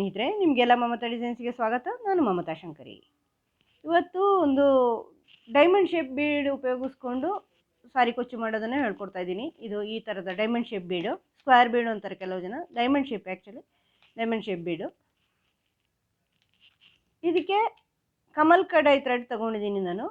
ಸ್ನೇಹಿತರೆ, ನಿಮಗೆಲ್ಲ ಮಮತಾ ಡಿಸೈನ್ಸ್ಗೆ ಸ್ವಾಗತ. ನಾನು ಮಮತಾ ಶಂಕರಿ. ಇವತ್ತು ಒಂದು ಡೈಮಂಡ್ ಶೇಪ್ ಬೀಡ್ ಉಪಯೋಗಿಸ್ಕೊಂಡು ಸಾರಿ ಕೊಚ್ಚು ಮಾಡೋದನ್ನು ಹೇಳ್ಕೊಡ್ತಾ ಇದ್ದೀನಿ. ಇದು ಈ ಥರದ ಡೈಮಂಡ್ ಶೇಪ್ ಬೀಡು, ಸ್ಕ್ವೇರ್ ಬೀಡು ಅಂತಾರೆ ಕೆಲವು ಜನ, diamond shape actually diamond shape ಬೀಡು. ಇದಕ್ಕೆ ಕಮಲ್ ಕಡಾಯಿ ಥ್ರೆಡ್ ತೊಗೊಂಡಿದ್ದೀನಿ ನಾನು.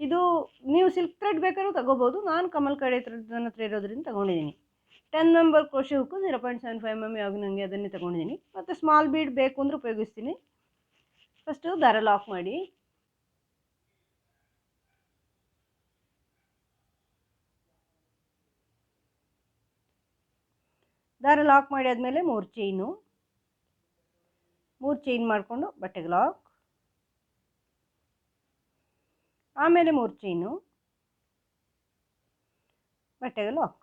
ಇದು ನೀವು ಸಿಲ್ಕ್ ಥ್ರೆಡ್ ಬೇಕಾದ್ರೂ ತೊಗೋಬೋದು. ನಾನು ಕಮಲ್ ಕಡಾಯಿ ಥ್ರೆಡ್ ನನ್ನ ಹತ್ರ ಇರೋದ್ರಿಂದ ತೊಗೊಂಡಿದ್ದೀನಿ. 10 ನಂಬರ್ ಕ್ರೋಶೆ ಹುಕ್ಕು 0.75 mm ಯಾವಾಗ ನನಗೆ ಅದನ್ನೇ ತೊಗೊಂಡಿದ್ದೀನಿ. ಮತ್ತು ಸ್ಮಾಲ್ ಬೀಡ್ ಬೇಕು ಅಂದರೆ ಉಪಯೋಗಿಸ್ತೀನಿ. ಫಸ್ಟು ದಾರ ಲಾಕ್ ಮಾಡಿ, ದಾರ ಲಾಕ್ ಮಾಡಿ ಆದಮೇಲೆ 3 ಚೈನ್ ಮಾಡಿಕೊಂಡು ಬಟ್ಟೆಗೆ ಲಾಕ್, ಆಮೇಲೆ 3 ಚೈನು ಬಟ್ಟೆಗೆ ಲಾಕ್.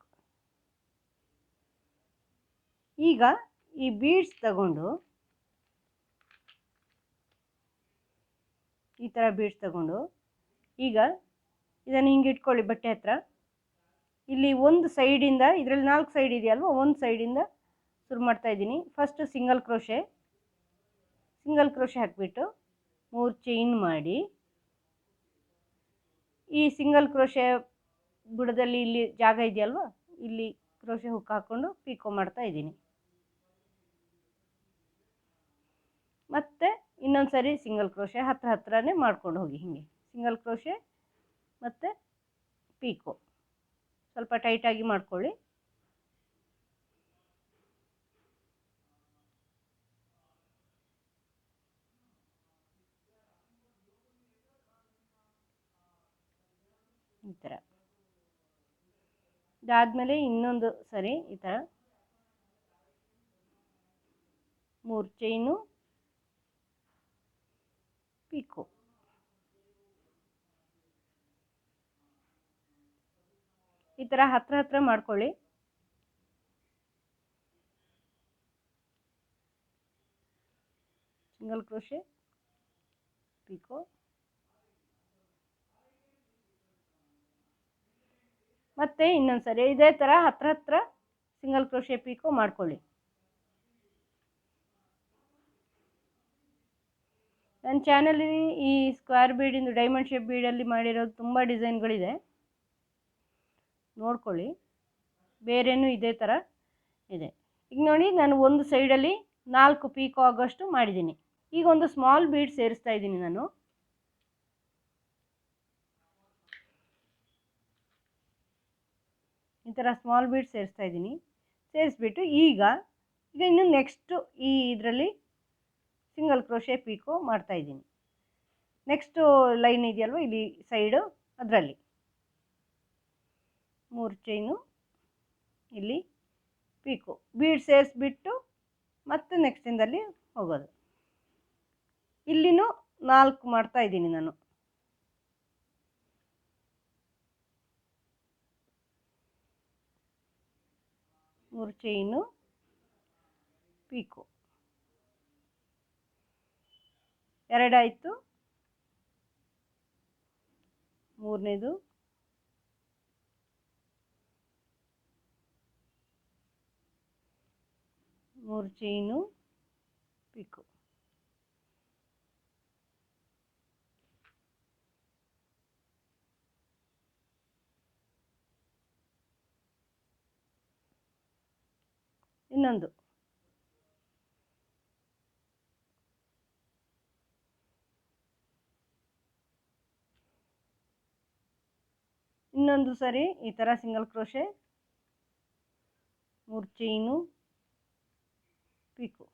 ಈಗ ಈ ಬೀಡ್ಸ್ ತಗೊಂಡು ಈ ಥರ ಬೀಡ್ಸ್ ತಗೊಂಡು ಈಗ ಇದನ್ನು ಹಿಂಗೆ ಇಟ್ಕೊಳ್ಳಿ ಬಟ್ಟೆ ಹತ್ರ. ಇಲ್ಲಿ ಒಂದು ಸೈಡಿಂದ, ಇದರಲ್ಲಿ 4 ಸೈಡ್ ಇದೆಯಲ್ವ, ಒಂದು ಸೈಡಿಂದ ಶುರು ಮಾಡ್ತಾಯಿದ್ದೀನಿ. ಫಸ್ಟು ಸಿಂಗಲ್ ಕ್ರೋಶೆ ಹಾಕಿಬಿಟ್ಟು 3 ಚೈನ್ ಮಾಡಿ, ಈ ಸಿಂಗಲ್ ಕ್ರೋಶೆ ಬುಡದಲ್ಲಿ ಇಲ್ಲಿ ಜಾಗ ಇದೆಯಲ್ವ, ಇಲ್ಲಿ ಕ್ರೋಶೆ ಹುಕ್ ಹಾಕ್ಕೊಂಡು ಪೀಕೋ ಮಾಡ್ತಾ ಇದ್ದೀನಿ. ಮತ್ತು ಇನ್ನೊಂದು ಸರಿ ಸಿಂಗಲ್ ಕ್ರೋಶೆ ಹತ್ರನೇ ಮಾಡ್ಕೊಂಡು ಹೋಗಿ. ಹೀಗೆ ಸಿಂಗಲ್ ಕ್ರೋಶೆ ಮತ್ತು ಪೀಕೋ ಸ್ವಲ್ಪ ಟೈಟಾಗಿ ಮಾಡ್ಕೊಳ್ಳಿ. ಈ ಥರ ಇದಾದಮೇಲೆ ಇನ್ನೊಂದು ಸರಿ ಈ ಥರ 3 ಚೈನು ಪೀಕೋ. ಈ ಥರ ಹತ್ರ ಮಾಡ್ಕೊಳ್ಳಿ. ಸಿಂಗಲ್ ಕ್ರೋಶೆ ಪೀಕೋ, ಮತ್ತು ಇನ್ನೊಂದು ಸರಿ ಇದೇ ಥರ ಹತ್ರ ಸಿಂಗಲ್ ಕ್ರೋಶೆ ಪೀಕೋ ಮಾಡ್ಕೊಳ್ಳಿ. ನನ್ನ ಚಾನಲಲ್ಲಿ ಈ ಸ್ಕ್ವೇರ್ ಬೀಡಿಂದು ಡೈಮಂಡ್ ಶೇಪ್ ಬೀಡಲ್ಲಿ ಮಾಡಿರೋದು ತುಂಬ ಡಿಸೈನ್ಗಳಿದೆ, ನೋಡ್ಕೊಳ್ಳಿ. ಬೇರೆನೂ ಇದೇ ಥರ ಇದೆ. ಈಗ ನೋಡಿ, ನಾನು ಒಂದು ಸೈಡಲ್ಲಿ 4 ಪೀಕೋ ಆಗೋಷ್ಟು ಮಾಡಿದ್ದೀನಿ. ಈಗ ಒಂದು ಸ್ಮಾಲ್ ಬೀಡ್ ಸೇರಿಸ್ತಾ ಇದ್ದೀನಿ ನಾನು. ಈ ಥರ ಸ್ಮಾಲ್ ಬೀಡ್ ಸೇರಿಸ್ತಾ ಇದ್ದೀನಿ. ಸೇರಿಸ್ಬಿಟ್ಟು ಈಗ ಇನ್ನು ನೆಕ್ಸ್ಟು ಈ ಇದರಲ್ಲಿ ಸಿಂಗಲ್ ಕ್ರೋಶೆ ಪೀಕೋ ಮಾಡ್ತಾಯಿದ್ದೀನಿ. ನೆಕ್ಸ್ಟು ಲೈನ್ ಇದೆಯಲ್ವ ಇಲ್ಲಿ ಸೈಡು, ಅದರಲ್ಲಿ 3 ಚೈನು ಇಲ್ಲಿ ಪೀಕೋ ಬೀಡ್ ಸೇರಿಸ್ಬಿಟ್ಟು ಮತ್ತೆ ನೆಕ್ಸ್ಟಿಂದಲ್ಲಿ ಹೋಗೋದು. ಇಲ್ಲಿನೂ 4 ಮಾಡ್ತಾಯಿದ್ದೀನಿ ನಾನು. ಮೂರು ಚೈನು ಪೀಕೋ, 2 ಆಯಿತು. ಮೂರನೇದು, ಮೂರು ಚೈನು ಪೀಕೋ. ಇನ್ನೊಂದು ಸರಿ ಈ ಥರ ಸಿಂಗಲ್ ಕ್ರೋಶೆ 3 ಚೈನು ಪೀಕೋ.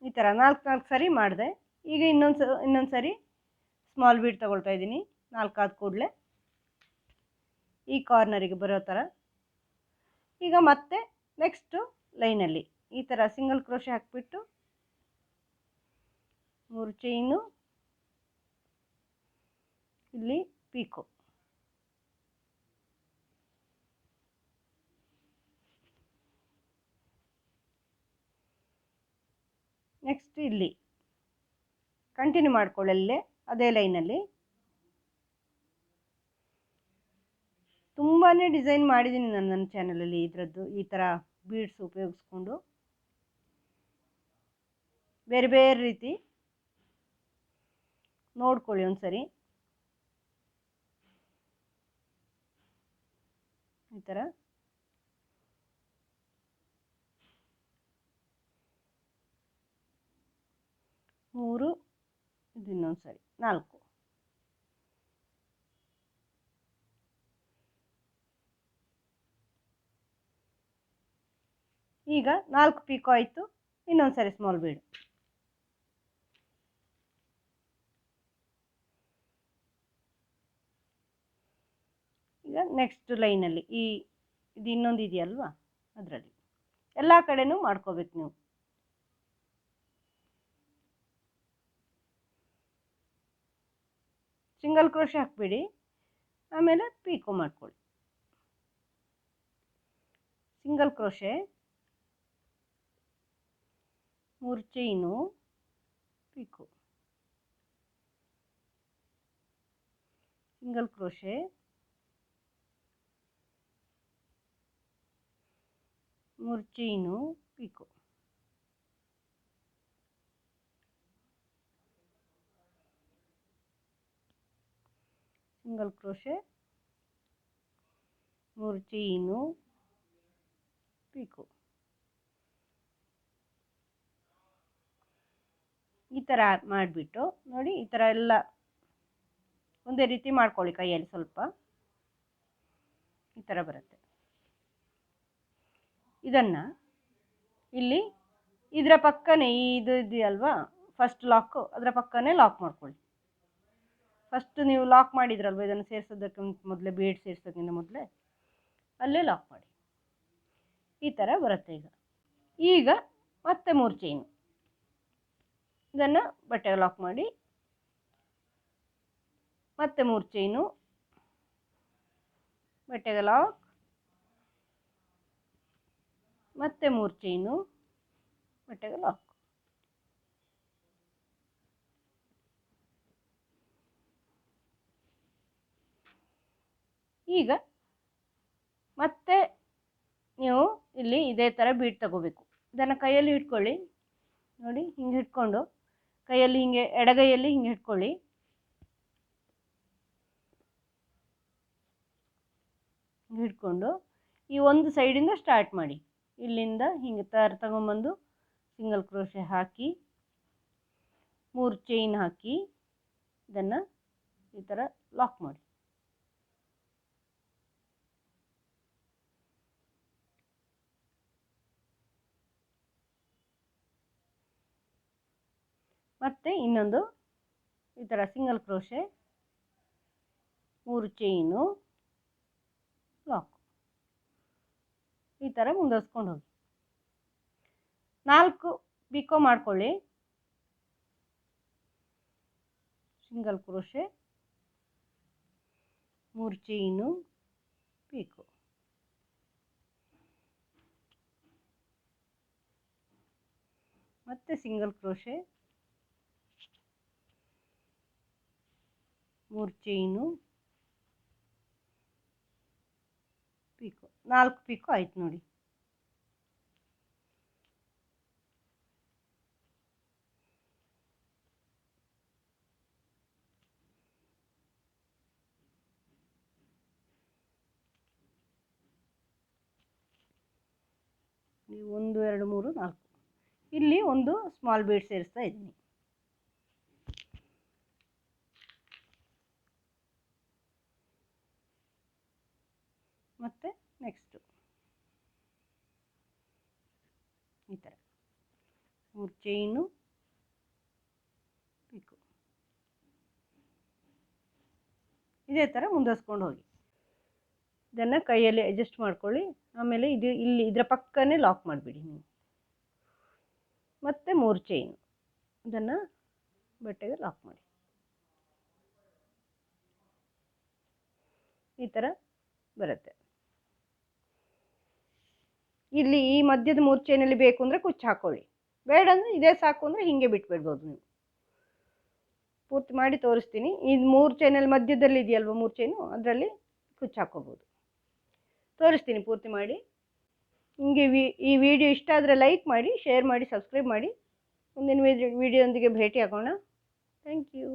ಈ ಥರ 4 ಸರಿ ಮಾಡಿದೆ. ಈಗ ಇನ್ನೊಂದು ಸರಿ ಸ್ಮಾಲ್ ಬೀಡ್ ತಗೊಳ್ತಾ ಇದ್ದೀನಿ. 4 ಆದ ಕೂಡಲೇ ಈ ಕಾರ್ನರಿಗೆ ಬರೋ ಥರ. ಈಗ ಮತ್ತೆ ನೆಕ್ಸ್ಟು ಲೈನಲ್ಲಿ ಈ ಥರ ಸಿಂಗಲ್ ಕ್ರೋಶೆ ಹಾಕಿಬಿಟ್ಟು 3 ಚೈನು ಇಲ್ಲಿ ಪೀಕೋ. ನೆಕ್ಸ್ಟ್ ಇಲ್ಲಿ ಕಂಟಿನ್ಯೂ ಮಾಡ್ಕೊಳ್ಳಲ್ಲೇ ಅದೇ ಲೈನಲ್ಲಿ ತುಂಬಾ ಡಿಸೈನ್ ಮಾಡಿದ್ದೀನಿ ನಾನು ನನ್ನ ಚಾನಲಲ್ಲಿ ಇದರದ್ದು. ಈ ಥರ ಬೀಡ್ಸ್ ಉಪಯೋಗಿಸ್ಕೊಂಡು ಬೇರೆ ಬೇರೆ ರೀತಿ ನೋಡ್ಕೊಳ್ಳಿ ಒಂದ್ಸರಿ. ಈ ಥರ ಮೂರು, ಇದು ಇನ್ನೊಂದು ಸರಿ 4. ಈಗ 4 ಪೀಕೋ ಆಯಿತು. ಇನ್ನೊಂದು ಸರಿ ಸ್ಮಾಲ್ ಬೀಡ್. ಈಗ ನೆಕ್ಸ್ಟ್ ಲೈನಲ್ಲಿ ಇದು ಇನ್ನೊಂದು ಇದೆಯಲ್ವಾ, ಅದರಲ್ಲಿ ಎಲ್ಲ ಕಡೆನೂ ಮಾಡ್ಕೋಬೇಕು ನೀವು. ಸಿಂಗಲ್ ಕ್ರೋಶೆ ಹಾಕ್ಬಿಡಿ, ಆಮೇಲೆ ಪೀಕೋ ಮಾಡ್ಕೊಳ್ಳಿ. Single crochet, 3 chain, pico, single crochet, 3 chain, pico. Single crochet, 3 chain, pico. ಈ ಥರ ಮಾಡಿಬಿಟ್ಟು ನೋಡಿ, ಈ ಥರ ಎಲ್ಲ ಒಂದೇ ರೀತಿ ಮಾಡ್ಕೊಳ್ಳಿ. ಕೈಯಲ್ಲಿ ಸ್ವಲ್ಪ ಈ ಥರ ಬರುತ್ತೆ. ಇದನ್ನು ಇಲ್ಲಿ ಇದರ ಪಕ್ಕನೇ ಇದು ಇದೆಯಲ್ವಾ ಫಸ್ಟ್ ಲಾಕು, ಅದರ ಪಕ್ಕನೇ ಲಾಕ್ ಮಾಡ್ಕೊಳ್ಳಿ. ಫಸ್ಟ್ ನೀವು ಲಾಕ್ ಮಾಡಿದ್ರಲ್ವ ಇದನ್ನು ಸೇರಿಸೋದಕ್ಕೆ ಮೊದಲೇ, ಬೀಡ್ ಸೇರಿಸೋದಕ್ಕಿಂತ ಮೊದಲೇ ಅಲ್ಲೇ ಲಾಕ್ ಮಾಡಿ. ಈ ಥರ ಬರುತ್ತೆ. ಈಗ ಮತ್ತೆ 3 ಚೈನು, ಇದನ್ನು ಬಟ್ಟೆಗೆ ಲಾಕ್ ಮಾಡಿ, ಮತ್ತೆ 3 ಚೈನು, ಬಟ್ಟೆಗೆ ಲಾಕ್, ಮತ್ತೆ 3 ಚೈನು, ಬಟ್ಟೆಗೆ ಲಾಕ್. ಈಗ ಮತ್ತೆ ನೀವು ಇಲ್ಲಿ ಇದೇ ಥರ ಬೀಡ್ ತಗೋಬೇಕು. ಇದನ್ನು ಕೈಯಲ್ಲಿ ಇಟ್ಕೊಳ್ಳಿ. ನೋಡಿ, ಹಿಂಗೆ ಇಟ್ಕೊಂಡು ಕೈಯಲ್ಲಿ ಹಿಂಗೆ ಎಡಗೈಯಲ್ಲಿ ಹಿಂಗೆ ಇಟ್ಕೊಳ್ಳಿ. ಹಿಂಗೆ ಇಟ್ಕೊಂಡು ಈ ಒಂದು ಸೈಡಿಂದ ಸ್ಟಾರ್ಟ್ ಮಾಡಿ. ಇಲ್ಲಿಂದ ಹಿಂಗೆ ತಗೊಂಬಂದು ಸಿಂಗಲ್ ಕ್ರೋಶೆ ಹಾಕಿ, 3 ಚೈನ್ ಹಾಕಿ, ಇದನ್ನು ಈ ಥರ ಲಾಕ್ ಮಾಡಿ. ಮತ್ತೆ ಇನ್ನೊಂದು ಈ ಥರ ಸಿಂಗಲ್ ಕ್ರೋಶೆ, 3 ಚೈನು, ಲಾಕ್. ಈ ಥರ ಮುಂದುವರ್ಸ್ಕೊಂಡು ಹೋಗಿ. 4 ಪಿಕೋ ಮಾಡ್ಕೊಳ್ಳಿ. Single crochet, 3 chain, picot. ಮತ್ತೆ single crochet, 3 chain, picot. 4 picot ಆಯ್ತು ನೋಡಿ. ನೀವು 1 2 3 4 ಇಲ್ಲಿ ಒಂದು ಸ್ಮಾಲ್ ಬೀಡ್ ಸೇರಿಸ್ತಾ ಇದ್ದೀನಿ. ಮತ್ತೆ ನೆಕ್ಸ್ಟು ಈ ಥರ 3 ಚೈನು, ಪಿಕೋ. ಇದೇ ಥರ ಮುಂದುವರ್ಸ್ಕೊಂಡು ಹೋಗಿ. ಇದನ್ನು ಕೈಯಲ್ಲಿ ಅಡ್ಜಸ್ಟ್ ಮಾಡ್ಕೊಳ್ಳಿ. ಆಮೇಲೆ ಇದು ಇಲ್ಲಿ ಇದರ ಪಕ್ಕನೇ ಲಾಕ್ ಮಾಡಿಬಿಡಿ ನೀವು. ಮತ್ತೆ 3 ಚೈನು, ಇದನ್ನು ಬಟ್ಟೆಗೆ ಲಾಕ್ ಮಾಡಿ. ಈ ಥರ ಬರುತ್ತೆ. ಇಲ್ಲಿ ಈ ಮಧ್ಯದ 3 ಚೈನಲ್ಲಿ ಬೇಕು ಅಂದರೆ ಕುಚ್ಚು ಹಾಕ್ಕೊಳ್ಳಿ, ಬೇಡ ಅಂದರೆ ಇದೇ ಸಾಕು ಅಂದರೆ ಹೀಗೆ ಬಿಟ್ಬಿಡ್ಬೋದು ನೀವು. ಪೂರ್ತಿ ಮಾಡಿ ತೋರಿಸ್ತೀನಿ. ಇದು 3 ಚೈನಲ್ಲಿ ಮಧ್ಯದಲ್ಲಿ ಇದೆಯಲ್ವ 3 ಚೈನು, ಅದರಲ್ಲಿ ಕುಚ್ಚು ಹಾಕ್ಕೋಬೋದು. ತೋರಿಸ್ತೀನಿ ಪೂರ್ತಿ ಮಾಡಿ. ನಿಮಗೆ ಈ ವಿಡಿಯೋ ಇಷ್ಟ ಆದರೆ ಲೈಕ್ ಮಾಡಿ, ಶೇರ್ ಮಾಡಿ, ಸಬ್ಸ್ಕ್ರೈಬ್ ಮಾಡಿ. ಮುಂದಿನ ವಿಡಿಯೋದೊಂದಿಗೆ ಭೇಟಿ ಆಗೋಣ. Thank you.